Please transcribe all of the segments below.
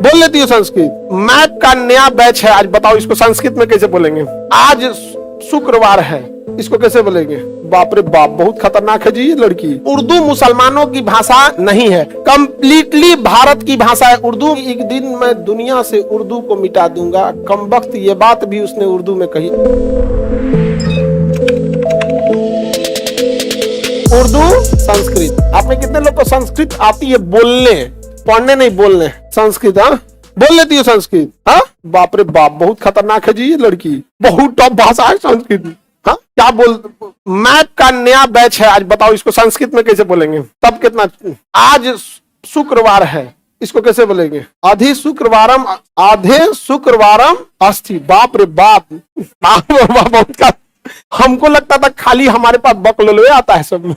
बोल लेती हो संस्कृत? मैथ का नया बैच है, आज बताओ इसको संस्कृत में कैसे बोलेंगे? आज शुक्रवार है, इसको कैसे बोलेंगे? बाप रे बाप, बहुत खतरनाक है जी ये लड़की। उर्दू मुसलमानों की भाषा नहीं है, कंप्लीटली भारत की भाषा है उर्दू। एक दिन मैं दुनिया से उर्दू को मिटा दूंगा, कमबख्त, ये बात भी उसने उर्दू में कही। उर्दू संस्कृत, आप में कितने लोग को संस्कृत आती है बोलने, पढ़ने नहीं बोलने? संस्कृत हाँ बोल लेती हो संस्कृत? हाँ बाप रे बाप, बहुत खतरनाक है जी ये लड़की, बहुत टॉप भाषा है संस्कृत। हाँ क्या बोल, मैथ का नया बैच है, आज बताओ इसको संस्कृत में कैसे बोलेंगे? तब कितना, आज शुक्रवार है, इसको कैसे बोलेंगे? आधे शुक्रवारम अस्थि। बाप रे बाप, बहुत हमको लगता था खाली हमारे पास बकलोलवे आता है सब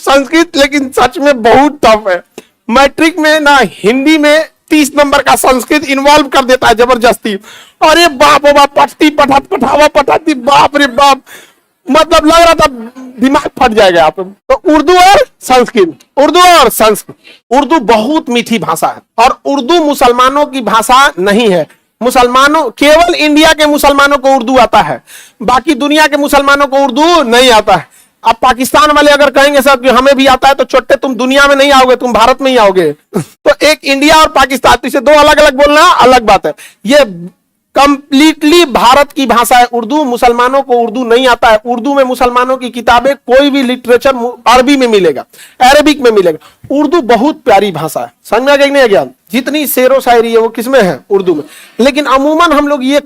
संस्कृत, लेकिन सच में बहुत टफ है। मैट्रिक में ना हिंदी में 30 नंबर का संस्कृत इन्वॉल्व कर देता है जबरदस्ती। अरे बाप रे बाप, पढ़ाती, बाप रे बाप, मतलब लग रहा था दिमाग फट जाएगा आप। तो उर्दू और संस्कृत, उर्दू बहुत मीठी भाषा है और उर्दू मुसलमानों की भाषा नहीं है। मुसलमानों, केवल इंडिया के मुसलमानों को उर्दू आता है, बाकी दुनिया के मुसलमानों को उर्दू नहीं आता है। अब पाकिस्तान वाले अगर कहेंगे सर कि हमें भी आता है, तो छोटे तुम दुनिया में नहीं आओगे, तुम भारत में ही आओगे तो एक इंडिया और पाकिस्तान, तो इसे दो अलग अलग बोलना अलग बात है। ये कंप्लीटली भारत की भाषा है उर्दू, मुसलमानों को उर्दू नहीं आता है। उर्दू में मुसलमानों की किताबें, कोई भी लिटरेचर अरबी में मिलेगा, अरेबिक में मिलेगा। उर्दू बहुत प्यारी भाषा है, समझ में आ गया नहीं आ गया? जितनी शेरो शायरी है वो किसमें है? उर्दू में। लेकिन अमूमन हम लोग ये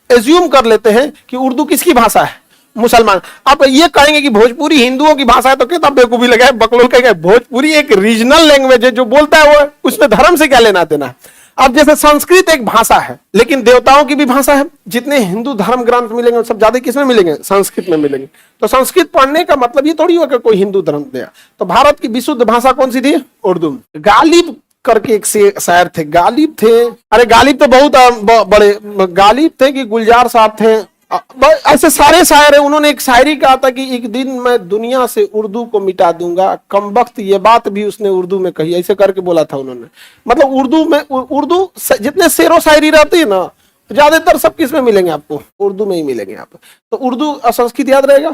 एज्यूम कर लेते हैं कि उर्दू किसकी भाषा है? मुसलमान। आप ये कहेंगे कि भोजपुरी हिंदुओं की भाषा है, तो कहता बेवकूफी लगा, बकलोल कहेगा। भोजपुरी एक रीजनल लैंग्वेज है, जो बोलता है वो, उसमें धर्म से क्या लेना देना है? अब जैसे संस्कृत एक भाषा है, लेकिन देवताओं की भी भाषा है। जितने हिंदू धर्म ग्रंथ मिलेंगे सब ज्यादा किसमें मिलेंगे? संस्कृत में मिलेंगे। तो संस्कृत पढ़ने का मतलब ये थोड़ी होगा कोई हिंदू धर्म दिया। तो भारत की विशुद्ध भाषा कौन सी थी? उर्दू। गालिब करके एक शायर थे, गालिब थे, अरे गालिब तो बहुत बड़े गालिब थे कि गुलजार साहब थे, ऐसे सारे शायर है। उन्होंने एक शायरी कहा था कि एक दिन मैं दुनिया से उर्दू को मिटा दूंगा, कमबख्त, ये बात भी उसने उर्दू में कही, ऐसे करके बोला था उन्होंने। मतलब उर्दू में, उर्दू जितने शेरो शायरी रहती है ना, ज्यादातर सब किस में मिलेंगे आपको? उर्दू में ही मिलेंगे आप। तो उर्दू और संस्कृत याद रहेगा।